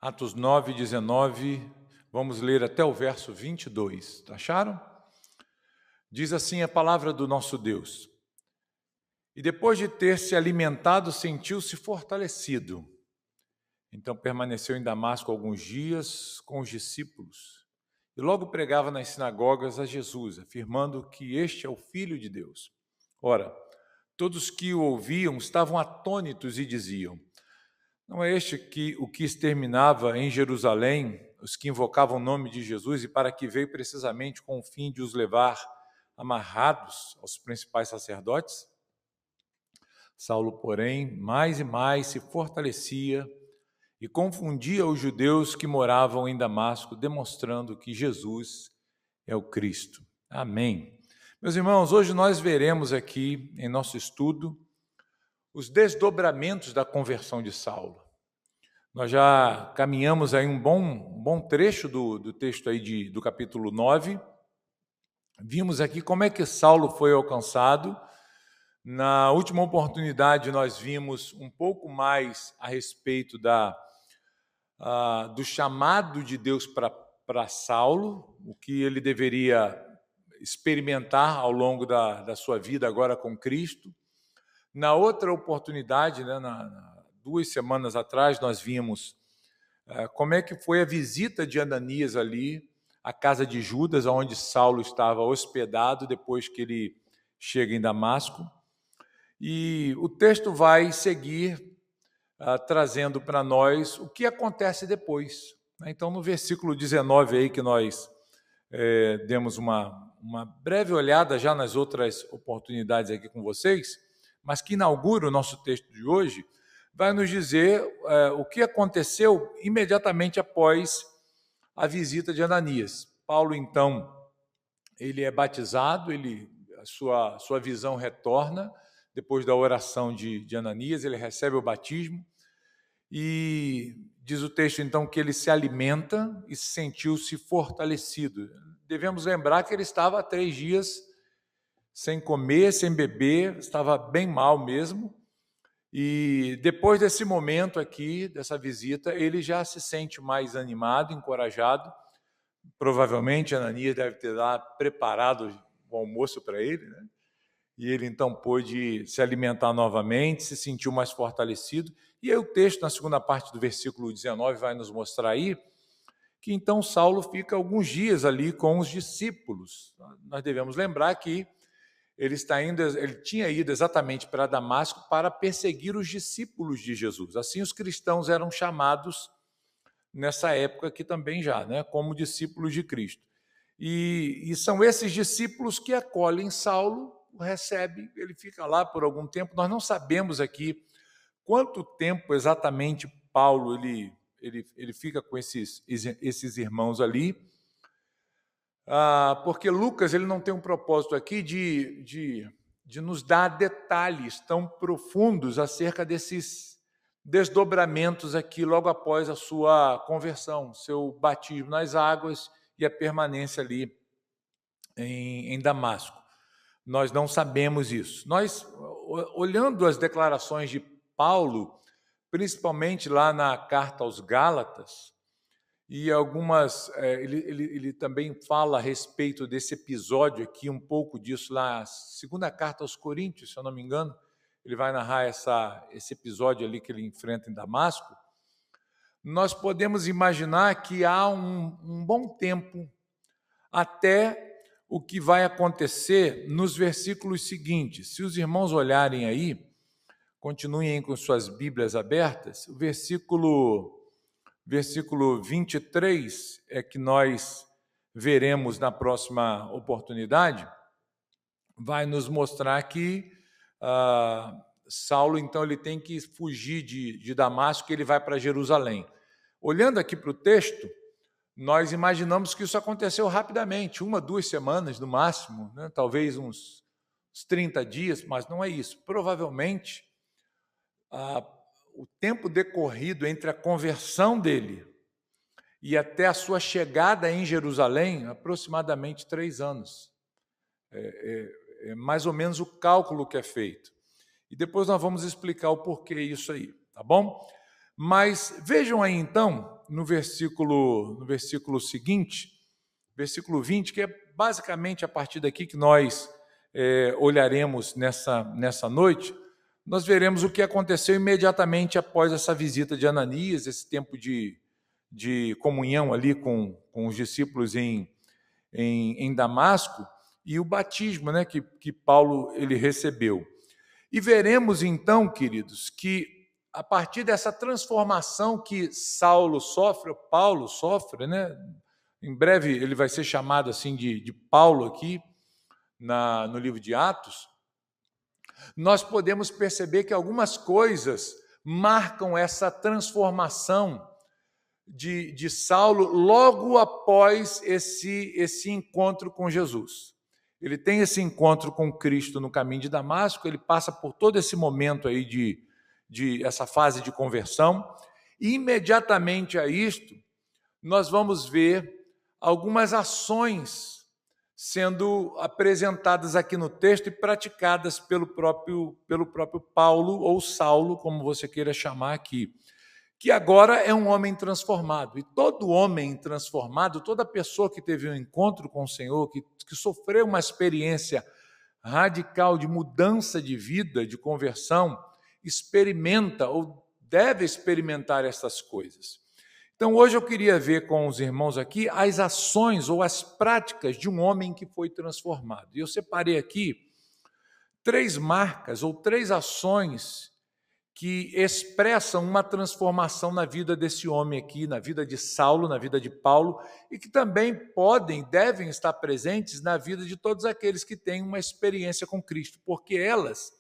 Atos 9, 19, vamos ler até o verso 22. Acharam? Diz assim a palavra do nosso Deus. E depois de ter se alimentado, sentiu-se fortalecido. Então permaneceu em Damasco alguns dias com os discípulos. E logo pregava nas sinagogas a Jesus, afirmando que este é o Filho de Deus. Ora, todos que o ouviam estavam atônitos e diziam: não é este o que exterminava em Jerusalém os que invocavam o nome de Jesus e para que veio precisamente com o fim de os levar amarrados aos principais sacerdotes? Saulo, porém, mais e mais se fortalecia e confundia os judeus que moravam em Damasco, demonstrando que Jesus é o Cristo. Amém. Meus irmãos, hoje nós veremos aqui em nosso estudo os desdobramentos da conversão de Saulo. Nós já caminhamos aí um bom trecho do texto aí do capítulo 9. Vimos aqui como é que Saulo foi alcançado. Na última oportunidade, nós vimos um pouco mais a respeito do chamado de Deus para Saulo, o que ele deveria experimentar ao longo da sua vida agora com Cristo. Na outra oportunidade, 2 semanas atrás, nós vimos como é que foi a visita de Ananias ali, à casa de Judas, onde Saulo estava hospedado depois que ele chega em Damasco. E o texto vai seguir trazendo para nós o que acontece depois. Então, no versículo 19 aí, que nós demos uma breve olhada já nas outras oportunidades aqui com vocês, mas que inaugura o nosso texto de hoje, vai nos dizer o que aconteceu imediatamente após a visita de Ananias. Paulo, então, ele é batizado, a sua visão retorna, depois da oração de Ananias, ele recebe o batismo, e diz o texto, então, que ele se alimenta e sentiu-se fortalecido. Devemos lembrar que ele estava há 3 dias sem comer, sem beber, estava bem mal mesmo. E depois desse momento aqui, dessa visita, ele já se sente mais animado, encorajado. Provavelmente Ananias deve ter lá preparado o almoço para ele, né? E ele então pôde se alimentar novamente, se sentiu mais fortalecido. E aí o texto, na segunda parte do versículo 19, vai nos mostrar aí que então Saulo fica alguns dias ali com os discípulos. Nós devemos lembrar que ele tinha ido exatamente para Damasco para perseguir os discípulos de Jesus. Assim os cristãos eram chamados nessa época aqui também já, né, como discípulos de Cristo. E são esses discípulos que acolhem Saulo, o recebe, ele fica lá por algum tempo. Nós não sabemos aqui quanto tempo exatamente Paulo ele fica com esses irmãos ali, porque Lucas ele não tem um propósito aqui de nos dar detalhes tão profundos acerca desses desdobramentos aqui logo após a sua conversão, seu batismo nas águas e a permanência ali em Damasco. Nós não sabemos isso. Nós, olhando as declarações de Paulo, principalmente lá na carta aos Gálatas, e algumas, ele também fala a respeito desse episódio aqui, um pouco disso lá, a segunda carta aos Coríntios, se eu não me engano, ele vai narrar esse episódio ali que ele enfrenta em Damasco. Nós podemos imaginar que há um bom tempo até o que vai acontecer nos versículos seguintes. Se os irmãos olharem aí, continuem com suas Bíblias abertas, o versículo 23 é que nós veremos na próxima oportunidade, vai nos mostrar que Saulo, então, ele tem que fugir de Damasco, ele vai para Jerusalém. Olhando aqui para o texto, nós imaginamos que isso aconteceu rapidamente, 1, 2 semanas no máximo, né? Talvez uns 30 dias, mas não é isso. Provavelmente, o tempo decorrido entre a conversão dele e até a sua chegada em Jerusalém, aproximadamente 3 anos. É mais ou menos o cálculo que é feito. E depois nós vamos explicar o porquê isso aí, tá bom? Mas vejam aí, então, no versículo seguinte, versículo 20, que é basicamente a partir daqui que nós olharemos nessa noite, nós veremos o que aconteceu imediatamente após essa visita de Ananias, esse tempo de comunhão ali com os discípulos em Damasco, e o batismo, né, que Paulo ele recebeu. E veremos então, queridos, que a partir dessa transformação que Paulo sofre, né, em breve ele vai ser chamado assim de Paulo aqui, no livro de Atos, nós podemos perceber que algumas coisas marcam essa transformação de Saulo logo após esse encontro com Jesus. Ele tem esse encontro com Cristo no caminho de Damasco, ele passa por todo esse momento aí de essa fase de conversão, e imediatamente a isto, nós vamos ver algumas ações sendo apresentadas aqui no texto e praticadas pelo próprio Paulo, ou Saulo, como você queira chamar aqui, que agora é um homem transformado. E todo homem transformado, toda pessoa que teve um encontro com o Senhor, que sofreu uma experiência radical de mudança de vida, de conversão, experimenta ou deve experimentar essas coisas. Então, hoje eu queria ver com os irmãos aqui as ações ou as práticas de um homem que foi transformado. E eu separei aqui 3 marcas ou 3 ações que expressam uma transformação na vida desse homem aqui, na vida de Saulo, na vida de Paulo, e que também devem estar presentes na vida de todos aqueles que têm uma experiência com Cristo, porque elas,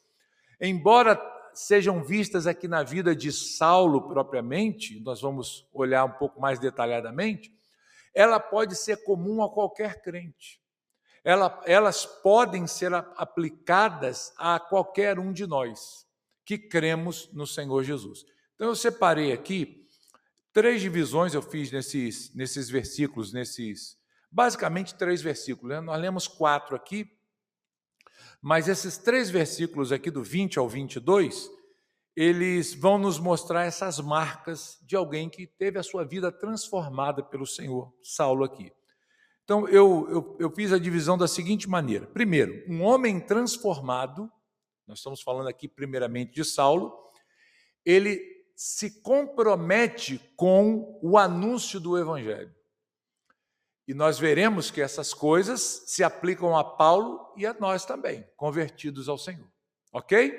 embora sejam vistas aqui na vida de Saulo propriamente, nós vamos olhar um pouco mais detalhadamente, ela pode ser comum a qualquer crente. Elas podem ser aplicadas a qualquer um de nós que cremos no Senhor Jesus. Então eu separei aqui 3 divisões, eu fiz nesses versículos, basicamente 3 versículos, né? Nós lemos 4 aqui, mas esses 3 versículos aqui, do 20 ao 22, eles vão nos mostrar essas marcas de alguém que teve a sua vida transformada pelo Senhor, Saulo aqui. Então eu fiz a divisão da seguinte maneira. Primeiro, um homem transformado, nós estamos falando aqui primeiramente de Saulo, ele se compromete com o anúncio do Evangelho. E nós veremos que essas coisas se aplicam a Paulo e a nós também, convertidos ao Senhor. Ok?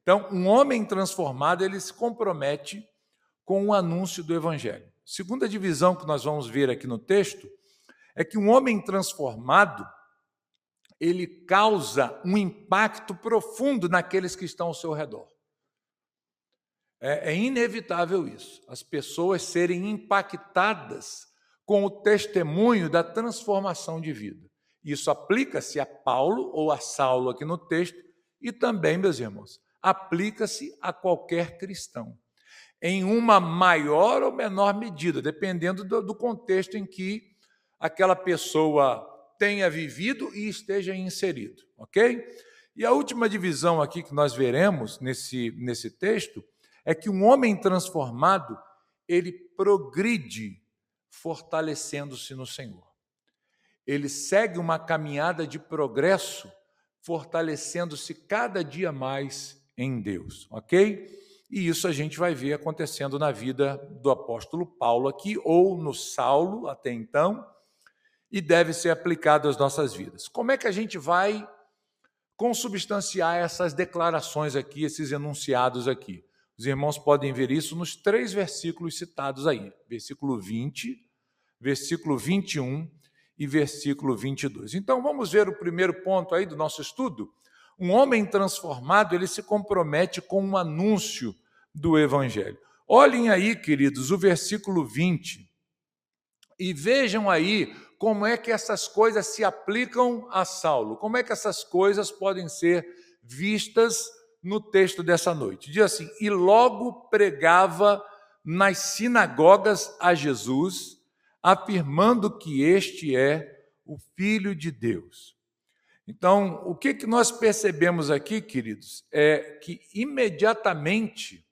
Então, um homem transformado, ele se compromete com o anúncio do Evangelho. Segunda divisão que nós vamos ver aqui no texto é que um homem transformado, ele causa um impacto profundo naqueles que estão ao seu redor. É inevitável isso, as pessoas serem impactadas com o testemunho da transformação de vida. Isso aplica-se a Paulo ou a Saulo aqui no texto e também, meus irmãos, aplica-se a qualquer cristão, em uma maior ou menor medida, dependendo do contexto em que aquela pessoa tenha vivido e esteja inserido, ok? E a última divisão aqui que nós veremos nesse texto é que um homem transformado, ele progride fortalecendo-se no Senhor. Ele segue uma caminhada de progresso, fortalecendo-se cada dia mais em Deus, ok? E isso a gente vai ver acontecendo na vida do apóstolo Paulo aqui, ou no Saulo até então, e deve ser aplicado às nossas vidas. Como é que a gente vai consubstanciar essas declarações aqui, esses enunciados aqui? Os irmãos podem ver isso nos 3 versículos citados aí, versículo 20, versículo 21 e versículo 22. Então, vamos ver o primeiro ponto aí do nosso estudo. Um homem transformado, ele se compromete com um anúncio do Evangelho. Olhem aí, queridos, o versículo 20, e vejam aí como é que essas coisas se aplicam a Saulo, como é que essas coisas podem ser vistas no texto dessa noite. Diz assim: e logo pregava nas sinagogas a Jesus, afirmando que este é o Filho de Deus. Então, o que nós percebemos aqui, queridos, é que imediatamente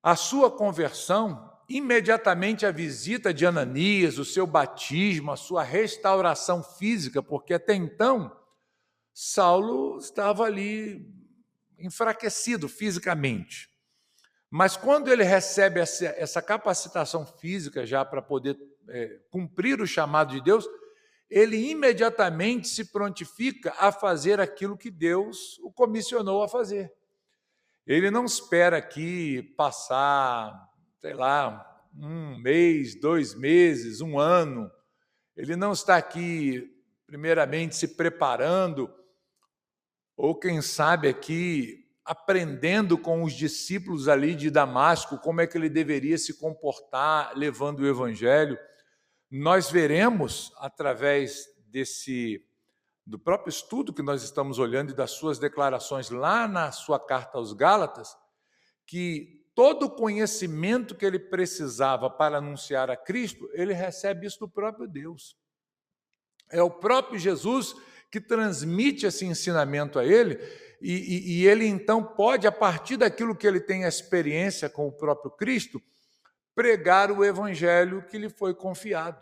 a sua conversão imediatamente a visita de Ananias, o seu batismo, a sua restauração física, porque até então Saulo estava ali enfraquecido fisicamente. Mas quando ele recebe essa capacitação física já para poder cumprir o chamado de Deus, ele imediatamente se prontifica a fazer aquilo que Deus o comissionou a fazer. Ele não espera aqui passar, sei lá, 1 mês, 2 meses, 1 ano. Ele não está aqui, primeiramente, se preparando, ou quem sabe aqui, aprendendo com os discípulos ali de Damasco, como é que ele deveria se comportar levando o evangelho. Nós veremos, através do próprio estudo que nós estamos olhando e das suas declarações lá na sua carta aos Gálatas, que todo o conhecimento que ele precisava para anunciar a Cristo, ele recebe isso do próprio Deus. É o próprio Jesus que transmite esse ensinamento a ele, e ele então pode, a partir daquilo que ele tem a experiência com o próprio Cristo, pregar o evangelho que lhe foi confiado.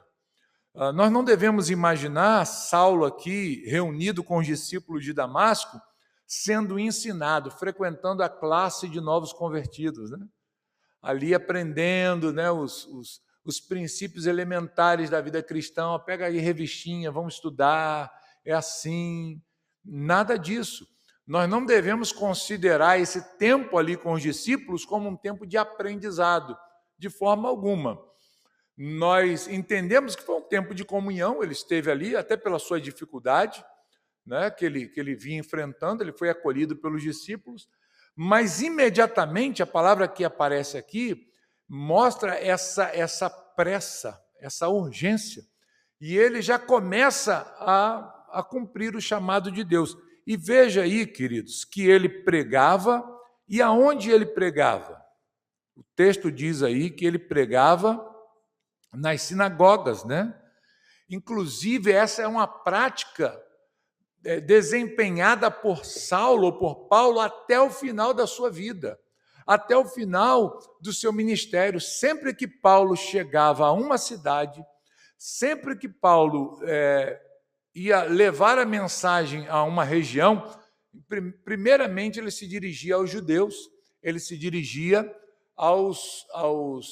Nós não devemos imaginar Saulo aqui, reunido com os discípulos de Damasco, sendo ensinado, frequentando a classe de novos convertidos, né? Ali aprendendo, né, os princípios elementares da vida cristã. Pega aí revistinha, vamos estudar, é assim. Nada disso. Nós não devemos considerar esse tempo ali com os discípulos como um tempo de aprendizado, de forma alguma. Nós entendemos que foi um tempo de comunhão, ele esteve ali, até pela sua dificuldade, né, que ele vinha enfrentando, ele foi acolhido pelos discípulos, mas imediatamente a palavra que aparece aqui mostra essa pressa, essa urgência, e ele já começa a cumprir o chamado de Deus. E veja aí, queridos, que ele pregava, e aonde ele pregava? O texto diz aí que ele pregava nas sinagogas, né? Inclusive, essa é uma prática desempenhada por Saulo, ou por Paulo, até o final da sua vida, até o final do seu ministério. Sempre que Paulo chegava a uma cidade, sempre que Paulo ia levar a mensagem a uma região, primeiramente ele se dirigia aos judeus, ele se dirigia aos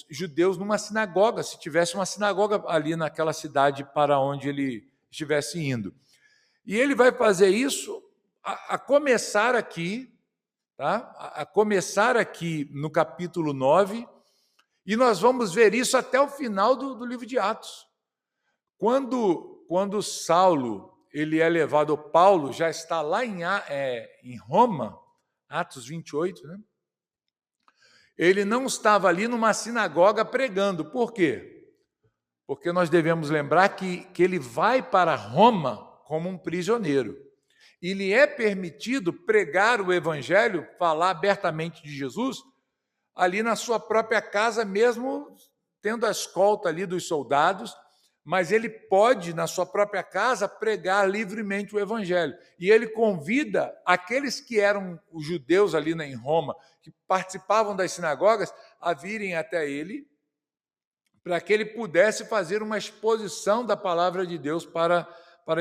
judeus numa sinagoga, se tivesse uma sinagoga ali naquela cidade para onde ele estivesse indo. E ele vai fazer isso a começar aqui, tá? A começar aqui no capítulo 9, e nós vamos ver isso até o final do livro de Atos. Quando Saulo ele é levado, Paulo já está lá em Roma, Atos 28, né? Ele não estava ali numa sinagoga pregando. Por quê? Porque nós devemos lembrar que ele vai para Roma como um prisioneiro. E lhe é permitido pregar o evangelho, falar abertamente de Jesus, ali na sua própria casa, mesmo tendo a escolta ali dos soldados, mas ele pode, na sua própria casa, pregar livremente o evangelho. E ele convida aqueles que eram os judeus ali em Roma, que participavam das sinagogas, a virem até ele, para que ele pudesse fazer uma exposição da palavra de Deus para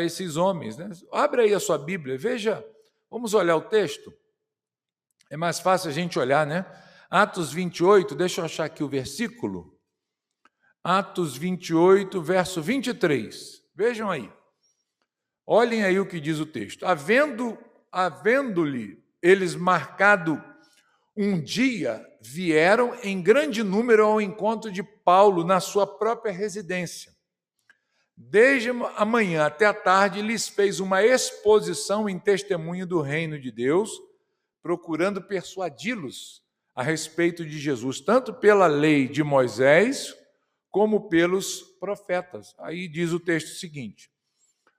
esses homens, né? Abre aí a sua Bíblia, veja, vamos olhar o texto. É mais fácil a gente olhar, né? Atos 28, deixa eu achar aqui o versículo. Atos 28, verso 23. Vejam aí. Olhem aí o que diz o texto. Havendo-lhe eles marcado um dia, vieram em grande número ao encontro de Paulo na sua própria residência. Desde a manhã até a tarde, lhes fez uma exposição em testemunho do reino de Deus, procurando persuadi-los a respeito de Jesus, tanto pela lei de Moisés, como pelos profetas. Aí diz o texto seguinte: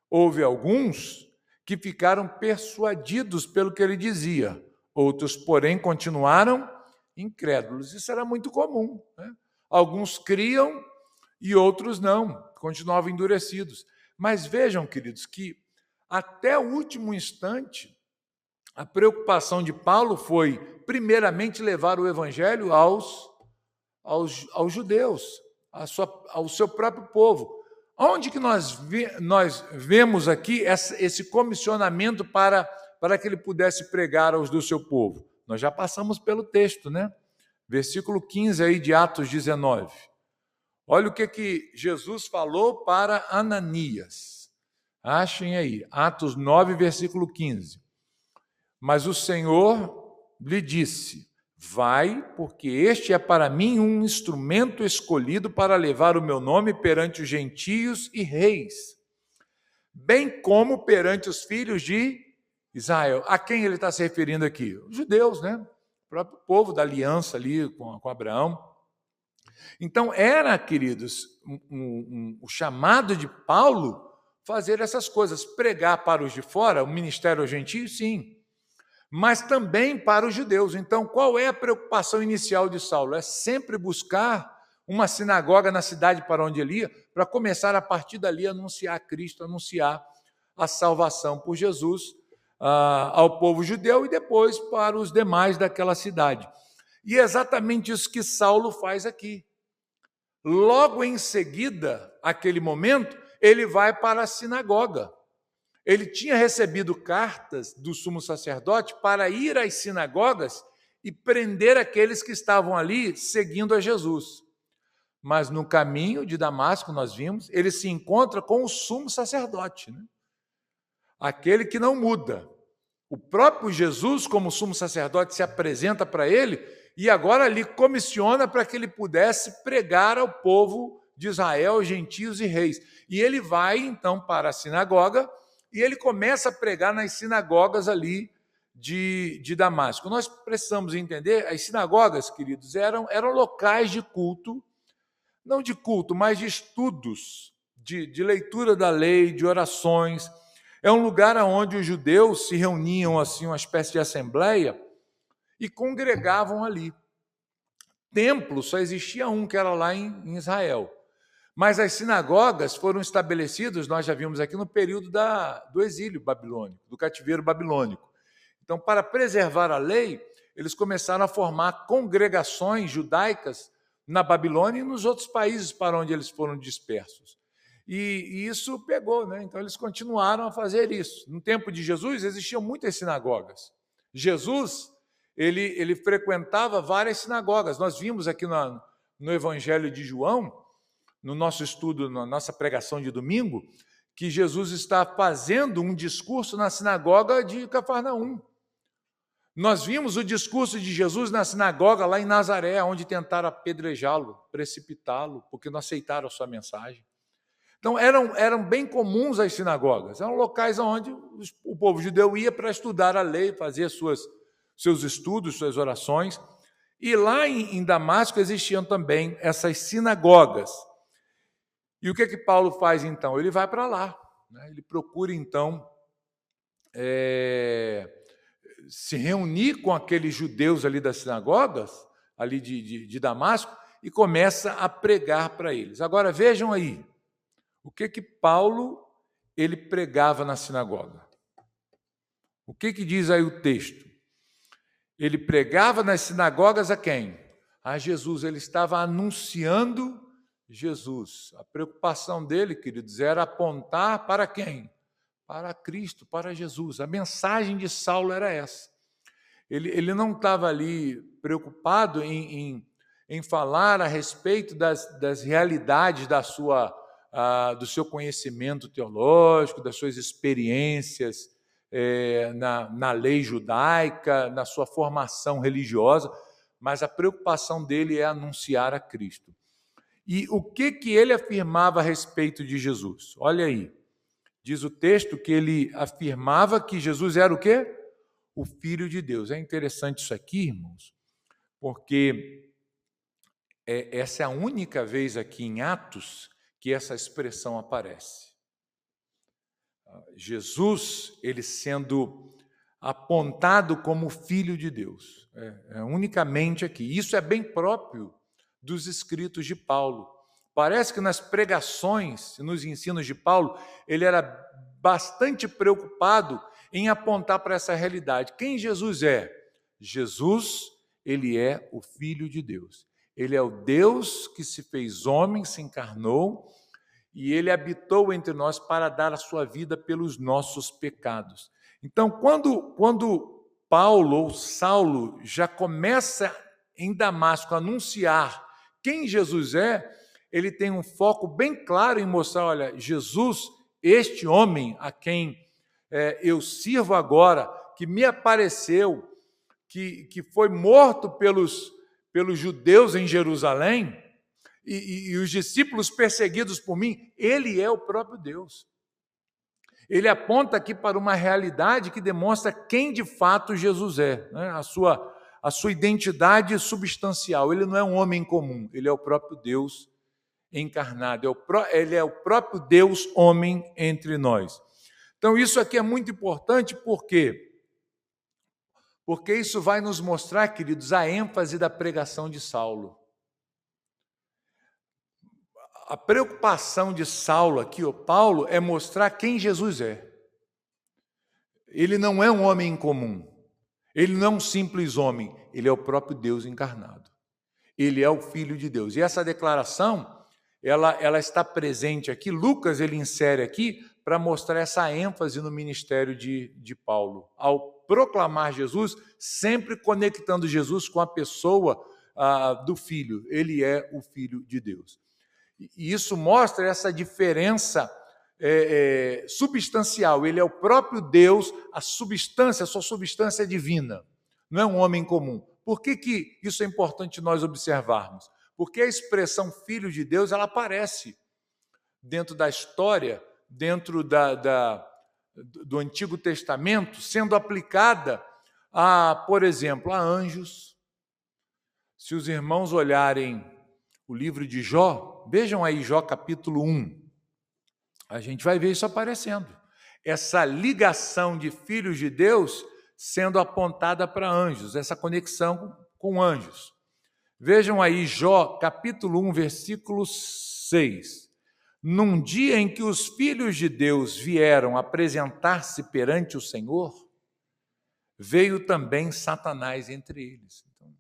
houve alguns que ficaram persuadidos pelo que ele dizia, outros, porém, continuaram incrédulos. Isso era muito comum, né? Alguns criam e outros não, continuavam endurecidos. Mas vejam, queridos, que até o último instante, a preocupação de Paulo foi, primeiramente, levar o evangelho aos aos judeus, ao seu próprio povo. Onde que nós vemos aqui esse comissionamento para que ele pudesse pregar aos do seu povo? Nós já passamos pelo texto, né? Versículo 15 aí de Atos 19. Olha o que Jesus falou para Ananias. Achem aí, Atos 9, versículo 15. Mas o Senhor lhe disse: vai, porque este é para mim um instrumento escolhido para levar o meu nome perante os gentios e reis, bem como perante os filhos de Israel. A quem ele está se referindo aqui? Os judeus, né? O próprio povo da aliança ali com Abraão. Então era, queridos, o chamado de Paulo fazer essas coisas, pregar para os de fora, o ministério aos gentios, sim, mas também para os judeus. Então, qual é a preocupação inicial de Saulo? É sempre buscar uma sinagoga na cidade para onde ele ia, para começar a partir dali a anunciar Cristo, anunciar a salvação por Jesus ao povo judeu e depois para os demais daquela cidade. E é exatamente isso que Saulo faz aqui. Logo em seguida, aquele momento, ele vai para a sinagoga. Ele tinha recebido cartas do sumo sacerdote para ir às sinagogas e prender aqueles que estavam ali seguindo a Jesus. Mas no caminho de Damasco, nós vimos, ele se encontra com o sumo sacerdote, né? Aquele que não muda. O próprio Jesus, como sumo sacerdote, se apresenta para ele e agora lhe comissiona para que ele pudesse pregar ao povo de Israel, gentios e reis. E ele vai, então, para a sinagoga e ele começa a pregar nas sinagogas ali de Damasco. Nós precisamos entender, as sinagogas, queridos, eram locais de culto, não de culto, mas de estudos, de leitura da lei, de orações. É um lugar onde os judeus se reuniam, assim, uma espécie de assembleia, e congregavam ali. Templo só existia um, que era lá em Israel. Mas as sinagogas foram estabelecidas, nós já vimos aqui, no período do exílio babilônico, do cativeiro babilônico. Então, para preservar a lei, eles começaram a formar congregações judaicas na Babilônia e nos outros países para onde eles foram dispersos. E isso pegou, né? Então eles continuaram a fazer isso. No tempo de Jesus existiam muitas sinagogas. Jesus, ele frequentava várias sinagogas. Nós vimos aqui no Evangelho de João, no nosso estudo, na nossa pregação de domingo, que Jesus está fazendo um discurso na sinagoga de Cafarnaum. Nós vimos o discurso de Jesus na sinagoga lá em Nazaré, onde tentaram apedrejá-lo, precipitá-lo, porque não aceitaram a sua mensagem. Então, eram bem comuns as sinagogas, eram locais onde o povo judeu ia para estudar a lei, fazer seus estudos, suas orações. E lá em Damasco existiam também essas sinagogas. E o que Paulo faz, então? Ele vai para lá, né? Ele procura, então, se reunir com aqueles judeus ali das sinagogas, ali de Damasco, e começa a pregar para eles. Agora, vejam aí, o que Paulo ele pregava na sinagoga? O que diz aí o texto? Ele pregava nas sinagogas a quem? A Jesus. Ele estava anunciando Jesus. A preocupação dele, queridos, era apontar para quem? Para Cristo, para Jesus. A mensagem de Saulo era essa. Ele não estava ali preocupado em falar a respeito das realidades do seu conhecimento teológico, das suas experiências na lei judaica, na sua formação religiosa, mas a preocupação dele é anunciar a Cristo. E o que ele afirmava a respeito de Jesus? Olha aí, diz o texto que ele afirmava que Jesus era o quê? O Filho de Deus. É interessante isso aqui, irmãos, porque essa é a única vez aqui em Atos que essa expressão aparece. Jesus, ele sendo apontado como Filho de Deus. Unicamente aqui. Isso é bem próprio dos escritos de Paulo. Parece que nas pregações, nos ensinos de Paulo, ele era bastante preocupado em apontar para essa realidade. Quem Jesus é? Jesus, ele é o Filho de Deus. Ele é o Deus que se fez homem, se encarnou, e ele habitou entre nós para dar a sua vida pelos nossos pecados. Então, quando Paulo ou Saulo já começa em Damasco a anunciar quem Jesus é, ele tem um foco bem claro em mostrar, olha, Jesus, este homem a quem eu sirvo agora, que me apareceu, que foi morto pelos judeus em Jerusalém, e os discípulos perseguidos por mim, ele é o próprio Deus. Ele aponta aqui para uma realidade que demonstra quem de fato Jesus é, né? A sua identidade substancial. Ele não é um homem comum, ele é o próprio Deus encarnado, ele é o próprio Deus homem entre nós. Então isso aqui é muito importante, por quê? Porque isso vai nos mostrar, queridos, a ênfase da pregação de Saulo. A preocupação de Saulo aqui, Paulo, é mostrar quem Jesus é. Ele não é um homem incomum. Ele não é um simples homem. Ele é o próprio Deus encarnado. Ele é o Filho de Deus. E essa declaração, ela está presente aqui. Lucas, ele insere aqui para mostrar essa ênfase no ministério de Paulo. Ao proclamar Jesus, sempre conectando Jesus com a pessoa do Filho. Ele é o Filho de Deus. E isso mostra essa diferença substancial. Ele é o próprio Deus, a sua substância divina. Não é um homem comum. Por que isso é importante nós observarmos? Porque a expressão Filho de Deus, ela aparece dentro da história, dentro do Antigo Testamento, sendo aplicada por exemplo, a anjos. Se os irmãos olharem o livro de Jó, vejam aí Jó capítulo 1, a gente vai ver isso aparecendo. Essa ligação de filhos de Deus sendo apontada para anjos, essa conexão com anjos. Vejam aí Jó capítulo 1, versículo 6. Num dia em que os filhos de Deus vieram apresentar-se perante o Senhor, veio também Satanás entre eles. Então,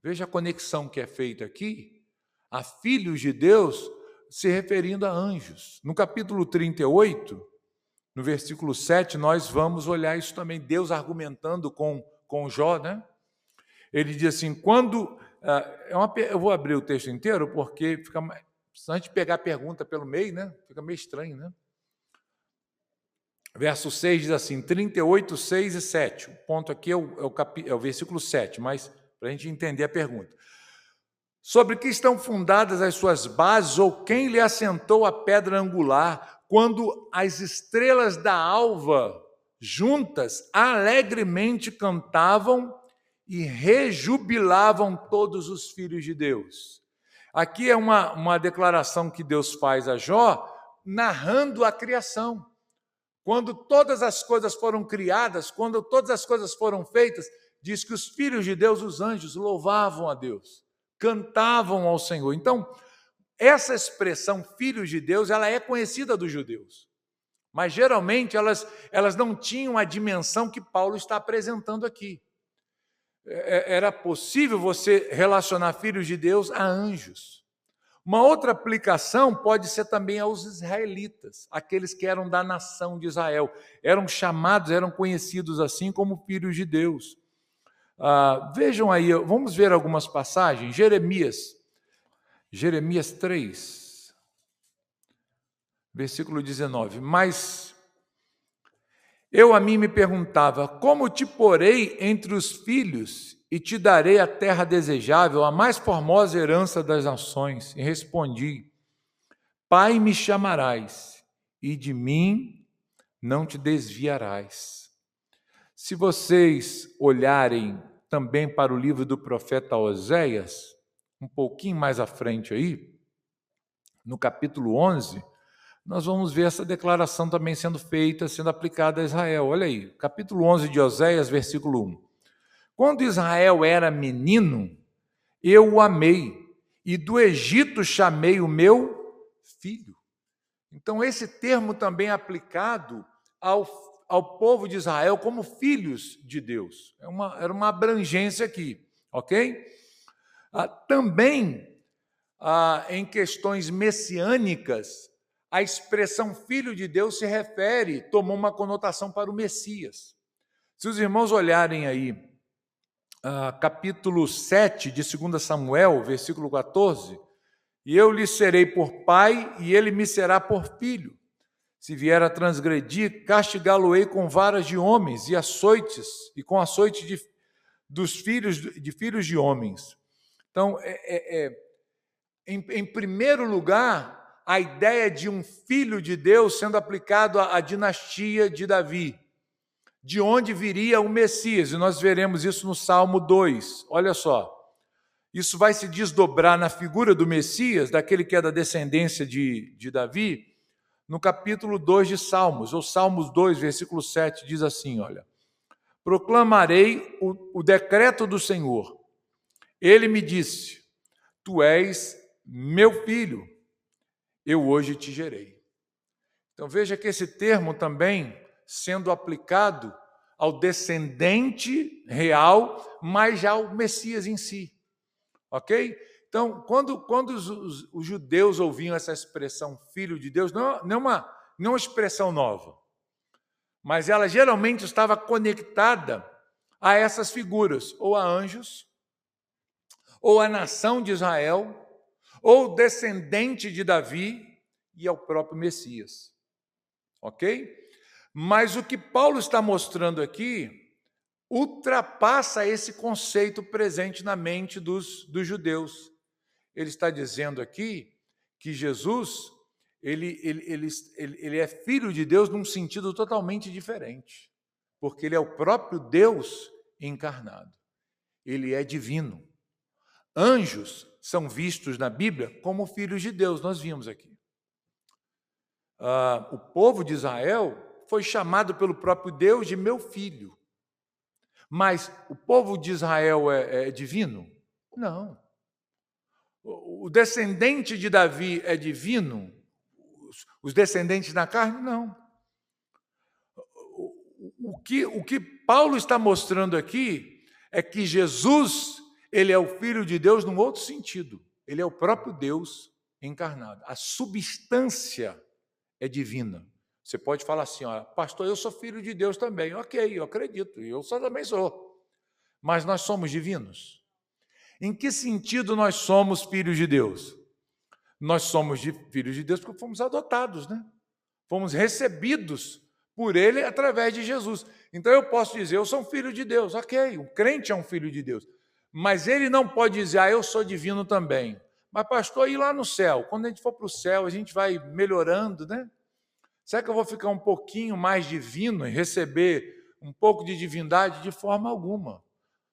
veja a conexão que é feita aqui, a filhos de Deus, se referindo a anjos. No capítulo 38, no versículo 7, nós vamos olhar isso também, Deus argumentando com Jó, né? Ele diz assim, eu vou abrir o texto inteiro, porque fica mais, se a gente pegar a pergunta pelo meio, né? Fica meio estranho, né? Verso 6 diz assim, 38, 6 e 7. O ponto aqui é o versículo 7, mas para a gente entender a pergunta. Sobre que estão fundadas as suas bases, ou quem lhe assentou a pedra angular, quando as estrelas da alva, juntas, alegremente cantavam e rejubilavam todos os filhos de Deus. Aqui é uma declaração que Deus faz a Jó, narrando a criação. Quando todas as coisas foram criadas, quando todas as coisas foram feitas, diz que os filhos de Deus, os anjos, louvavam a Deus, cantavam ao Senhor. Então, essa expressão filhos de Deus, ela é conhecida dos judeus. Mas, geralmente, elas não tinham a dimensão que Paulo está apresentando aqui. Era possível você relacionar filhos de Deus a anjos. Uma outra aplicação pode ser também aos israelitas, aqueles que eram da nação de Israel. Eram chamados, eram conhecidos assim como filhos de Deus. Vejam aí, vamos ver algumas passagens. Jeremias 3, versículo 19. Mas eu a mim me perguntava, como te porei entre os filhos e te darei a terra desejável, a mais formosa herança das nações? E respondi, Pai me chamarás, e de mim não te desviarás. Se vocês olharem também para o livro do profeta Oséias, um pouquinho mais à frente aí, no capítulo 11, nós vamos ver essa declaração também sendo feita, sendo aplicada a Israel. Olha aí, capítulo 11 de Oséias, versículo 1. Quando Israel era menino, eu o amei, e do Egito chamei o meu filho. Então, esse termo também é aplicado ao povo de Israel como filhos de Deus. Era uma abrangência aqui, ok? Também, em questões messiânicas, a expressão Filho de Deus se refere, tomou uma conotação para o Messias. Se os irmãos olharem aí, capítulo 7 de 2 Samuel, versículo 14, e eu lhe serei por pai, e ele me será por filho. Se vier a transgredir, castigá-lo-ei com varas de homens e açoites, e com açoites dos filhos de homens. Então, em primeiro lugar, a ideia de um filho de Deus sendo aplicado à dinastia de Davi, de onde viria o Messias, e nós veremos isso no Salmo 2. Olha só, isso vai se desdobrar na figura do Messias, daquele que é da descendência de Davi, no capítulo 2 de Salmos, ou Salmos 2, versículo 7, diz assim, olha, proclamarei o decreto do Senhor. Ele me disse, tu és meu filho, eu hoje te gerei. Então veja que esse termo também sendo aplicado ao descendente real, mas já ao Messias em si. Ok? Então, quando os judeus ouviam essa expressão filho de Deus, não é uma expressão nova, mas ela geralmente estava conectada a essas figuras, ou a anjos, ou a nação de Israel, ou descendente de Davi e ao próprio Messias. Ok? Mas o que Paulo está mostrando aqui ultrapassa esse conceito presente na mente dos judeus. Ele está dizendo aqui que Jesus ele é filho de Deus num sentido totalmente diferente, porque ele é o próprio Deus encarnado. Ele é divino. Anjos são vistos na Bíblia como filhos de Deus, nós vimos aqui. O povo de Israel foi chamado pelo próprio Deus de meu filho. Mas o povo de Israel é divino? Não. O descendente de Davi é divino? Os descendentes na carne? Não. O que Paulo está mostrando aqui é que Jesus, ele é o Filho de Deus num outro sentido. Ele é o próprio Deus encarnado. A substância é divina. Você pode falar assim, ó, pastor, eu sou filho de Deus também. Ok, eu acredito, eu também sou. Mas nós somos divinos? Em que sentido nós somos filhos de Deus? Nós somos filhos de Deus porque fomos adotados, né? Fomos recebidos por Ele através de Jesus. Então eu posso dizer, eu sou um filho de Deus. Ok, o crente é um filho de Deus. Mas ele não pode dizer, eu sou divino também. Mas pastor, e lá no céu? Quando a gente for para o céu, a gente vai melhorando, né? Será que eu vou ficar um pouquinho mais divino e receber um pouco de divindade? De forma alguma.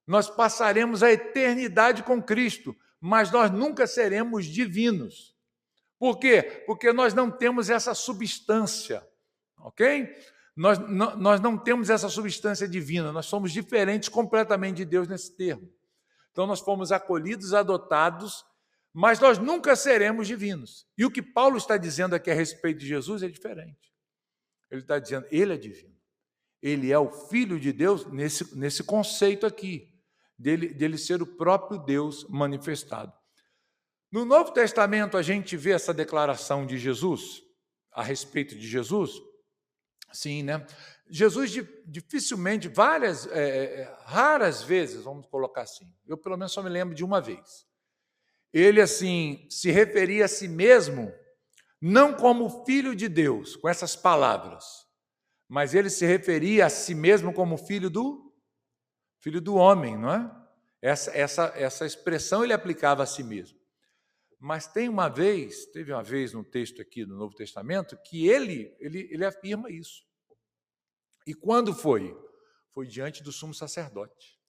Nós passaremos a eternidade com Cristo, mas nós nunca seremos divinos. Por quê? Porque nós não temos essa substância, ok? Nós não temos essa substância divina, nós somos diferentes completamente de Deus nesse termo. Então nós fomos acolhidos, adotados, mas nós nunca seremos divinos. E o que Paulo está dizendo aqui a respeito de Jesus é diferente. Ele está dizendo, ele é divino. Ele é o Filho de Deus nesse conceito aqui, dele ser o próprio Deus manifestado. No Novo Testamento, a gente vê essa declaração de Jesus, a respeito de Jesus. Sim, né? Jesus dificilmente, raras vezes, vamos colocar assim, eu pelo menos só me lembro de uma vez, ele assim se referia a si mesmo não como filho de Deus, com essas palavras, mas ele se referia a si mesmo como filho do homem, não é? Essa expressão ele aplicava a si mesmo. Mas teve uma vez no texto aqui do Novo Testamento que ele afirma isso. E quando foi? Foi diante do sumo sacerdote.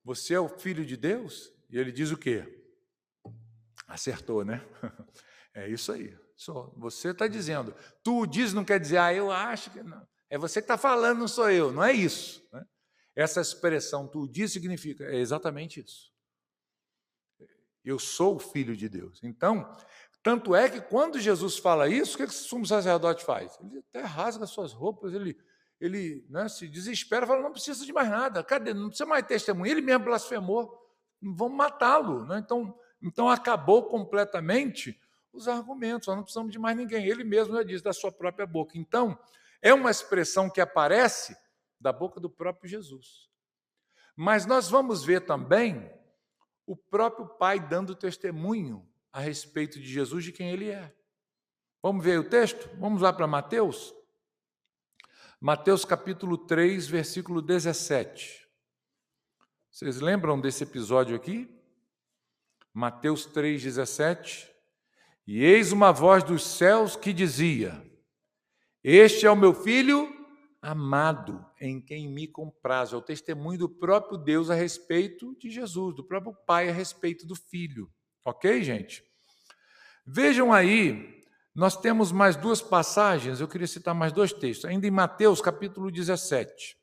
Você é o filho de Deus? E ele diz o quê? Acertou, né? É isso aí. Você está dizendo. Tu diz não quer dizer, eu acho que não. É você que está falando, não sou eu. Não é isso. Né? Essa expressão, tu diz, significa, é exatamente isso. Eu sou o filho de Deus. Então, tanto é que quando Jesus fala isso, o que o sumo sacerdote faz? Ele até rasga suas roupas, ele se desespera, fala, não precisa de mais nada, cadê? Não precisa mais testemunha. Ele mesmo blasfemou. vamos matá-lo. Né? Então acabou completamente os argumentos, nós não precisamos de mais ninguém. Ele mesmo já disse da sua própria boca. Então, é uma expressão que aparece da boca do próprio Jesus. Mas nós vamos ver também o próprio Pai dando testemunho a respeito de Jesus, de quem ele é. Vamos ver o texto? Vamos lá para Mateus? Mateus capítulo 3, versículo 17. Vocês lembram desse episódio aqui? Mateus 3, 17. E eis uma voz dos céus que dizia: Este é o meu filho amado, em quem me comprazo. É o testemunho do próprio Deus a respeito de Jesus, do próprio Pai a respeito do Filho. Ok, gente? Vejam aí, nós temos mais duas passagens, eu queria citar mais dois textos, ainda em Mateus, capítulo 17,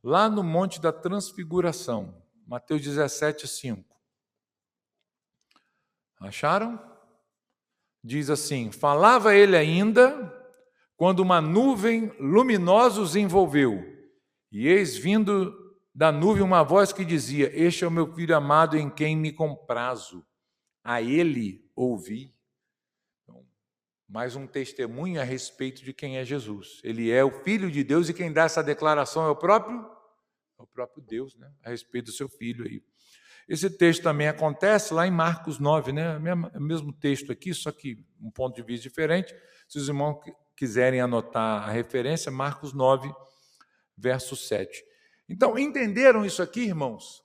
lá no Monte da Transfiguração, Mateus 17, 5. Acharam? Diz assim: falava ele ainda, quando uma nuvem luminosa os envolveu, e eis vindo da nuvem uma voz que dizia: Este é o meu filho amado em quem me comprazo, a ele ouvi. Então, mais um testemunho a respeito de quem é Jesus. Ele é o Filho de Deus e quem dá essa declaração é o próprio Deus, né? A respeito do seu Filho aí. Esse texto também acontece lá em Marcos 9, né? O mesmo texto aqui, só que um ponto de vista diferente. Se os irmãos quiserem anotar a referência, Marcos 9, verso 7. Então, entenderam isso aqui, irmãos?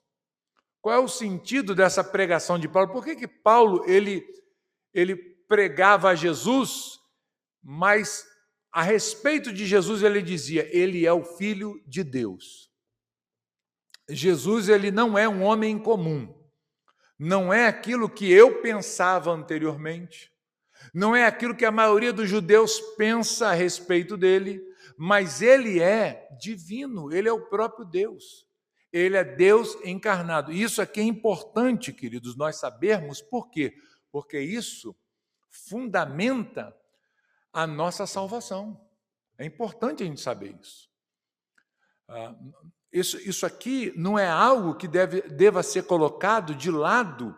Qual é o sentido dessa pregação de Paulo? Por que Paulo ele pregava a Jesus, mas a respeito de Jesus ele dizia: ele é o Filho de Deus. Jesus ele não é um homem comum. Não é aquilo que eu pensava anteriormente. Não é aquilo que a maioria dos judeus pensa a respeito dele, mas ele é divino, ele é o próprio Deus. Ele é Deus encarnado. E isso aqui é importante, queridos, nós sabermos por quê? Porque isso fundamenta a nossa salvação. É importante a gente saber isso. Isso aqui não é algo que deva ser colocado de lado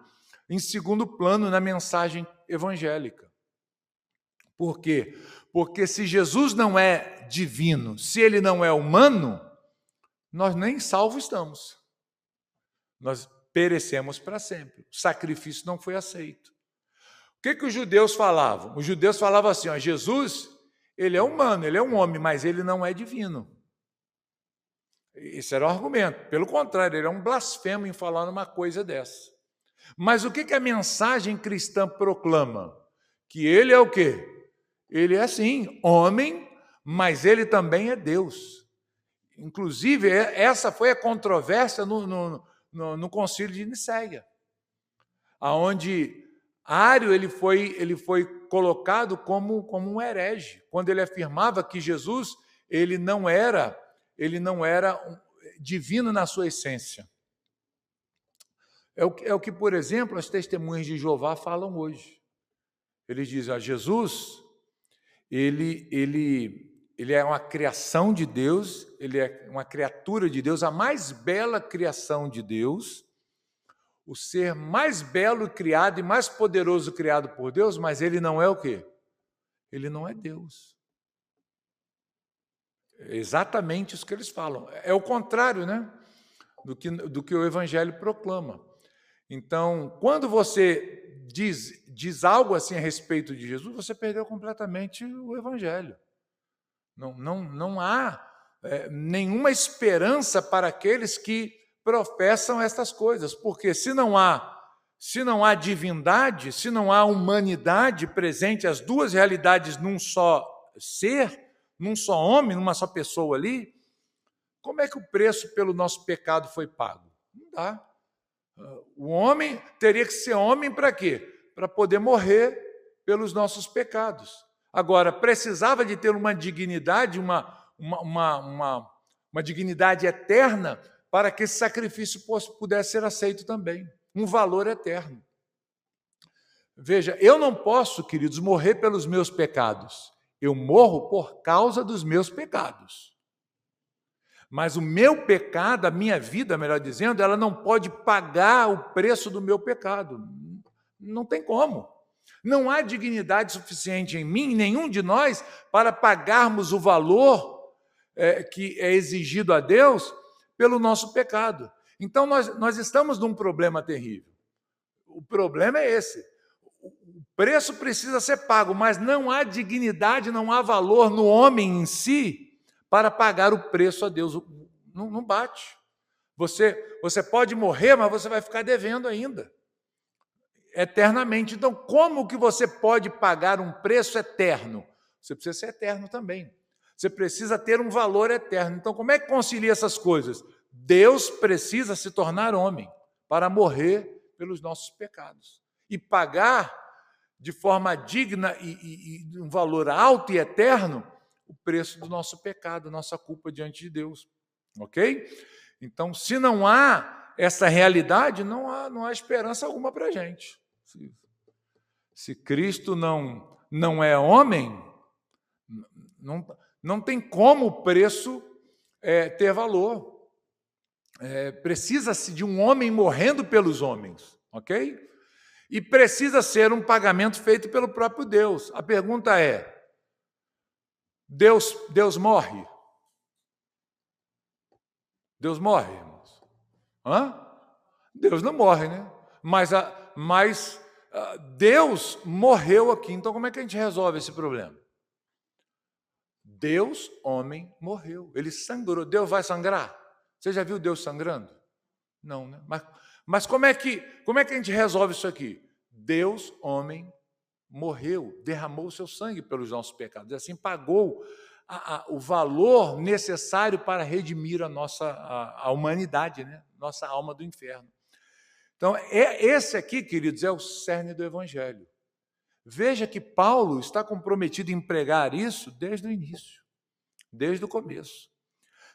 em segundo plano na mensagem evangélica. Por quê? Porque se Jesus não é divino, se ele não é humano, nós nem salvos estamos. Nós perecemos para sempre. O sacrifício não foi aceito. O que os judeus falavam? Os judeus falavam assim: ó, Jesus, ele é humano, ele é um homem, mas ele não é divino. Esse era o argumento. Pelo contrário, ele é um blasfemo em falar uma coisa dessa. Mas o que a mensagem cristã proclama? Que ele é o quê? Ele é, sim, homem, mas ele também é Deus. Inclusive, essa foi a controvérsia no Concílio de Nicéia, onde Ário ele foi colocado como um herege, quando ele afirmava que Jesus ele não era divino na sua essência. É o que, por exemplo, as testemunhas de Jeová falam hoje. Eles dizem: Jesus, ele é uma criação de Deus, ele é uma criatura de Deus, a mais bela criação de Deus, o ser mais belo criado e mais poderoso criado por Deus, mas ele não é o quê? Ele não é Deus. É exatamente isso que eles falam. É o contrário, né? Do que o Evangelho proclama. Então, quando você diz algo assim a respeito de Jesus, você perdeu completamente o Evangelho. Não há nenhuma esperança para aqueles que professam estas coisas, porque se não há divindade, se não há humanidade presente, as duas realidades num só ser, num só homem, numa só pessoa ali, como é que o preço pelo nosso pecado foi pago? Não dá. O homem teria que ser homem para quê? Para poder morrer pelos nossos pecados. Agora, precisava de ter uma dignidade, uma dignidade eterna para que esse sacrifício pudesse ser aceito também. Um valor eterno. Veja, eu não posso, queridos, morrer pelos meus pecados. Eu morro por causa dos meus pecados. Mas o meu pecado, a minha vida, melhor dizendo, ela não pode pagar o preço do meu pecado. Não tem como. Não há dignidade suficiente em mim, em nenhum de nós, para pagarmos o valor que é exigido a Deus pelo nosso pecado. Então, nós estamos num problema terrível. O problema é esse. O preço precisa ser pago, mas não há dignidade, não há valor no homem em si para pagar o preço a Deus. Não bate. Você pode morrer, mas você vai ficar devendo ainda, eternamente. Então, como que você pode pagar um preço eterno? Você precisa ser eterno também. Você precisa ter um valor eterno. Então, como é que concilia essas coisas? Deus precisa se tornar homem para morrer pelos nossos pecados e pagar de forma digna e um valor alto e eterno o preço do nosso pecado, nossa culpa diante de Deus. Ok? Então, se não há essa realidade, não há esperança alguma para a gente. Se Cristo não é homem, não tem como o preço ter valor. Precisa-se de um homem morrendo pelos homens, ok? E precisa ser um pagamento feito pelo próprio Deus. A pergunta é: Deus morre? Deus morre, irmãos? Deus não morre, né? Mas Deus morreu aqui. Então, como é que a gente resolve esse problema? Deus, homem, morreu. Ele sangrou. Deus vai sangrar? Você já viu Deus sangrando? Não, né? Mas como é que a gente resolve isso aqui? Deus, homem, morreu, derramou o seu sangue pelos nossos pecados, e assim pagou o valor necessário para redimir a humanidade, né? Nossa alma do inferno. Então, esse aqui, queridos, é o cerne do Evangelho. Veja que Paulo está comprometido em pregar isso desde o início, desde o começo.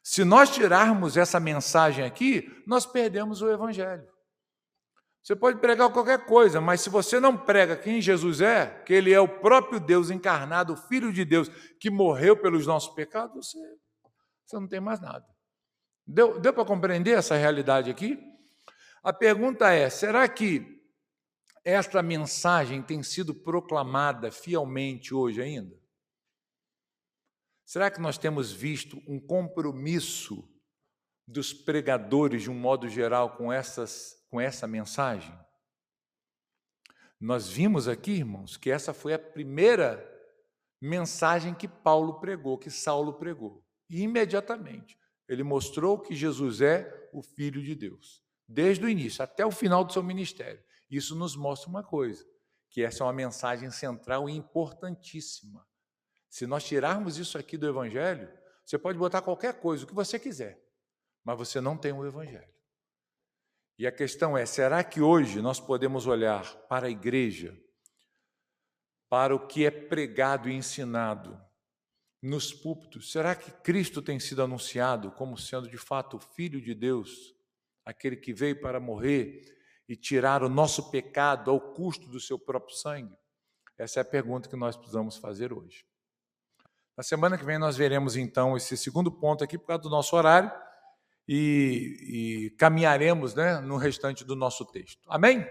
Se nós tirarmos essa mensagem aqui, nós perdemos o Evangelho. Você pode pregar qualquer coisa, mas se você não prega quem Jesus é, que Ele é o próprio Deus encarnado, o Filho de Deus, que morreu pelos nossos pecados, você não tem mais nada. Deu para compreender essa realidade aqui? A pergunta é: será que esta mensagem tem sido proclamada fielmente hoje ainda? Será que nós temos visto um compromisso dos pregadores, de um modo geral, com essa mensagem? Nós vimos aqui, irmãos, que essa foi a primeira mensagem que Paulo pregou, que Saulo pregou. E imediatamente ele mostrou que Jesus é o Filho de Deus, desde o início até o final do seu ministério. Isso nos mostra uma coisa, que essa é uma mensagem central e importantíssima. Se nós tirarmos isso aqui do Evangelho, você pode botar qualquer coisa, o que você quiser, mas você não tem o Evangelho. E a questão é: será que hoje nós podemos olhar para a igreja, para o que é pregado e ensinado nos púlpitos? Será que Cristo tem sido anunciado como sendo de fato o Filho de Deus, aquele que veio para morrer e tirar o nosso pecado ao custo do seu próprio sangue? Essa é a pergunta que nós precisamos fazer hoje. Na semana que vem nós veremos então esse segundo ponto aqui por causa do nosso horário e caminharemos, né, no restante do nosso texto. Amém?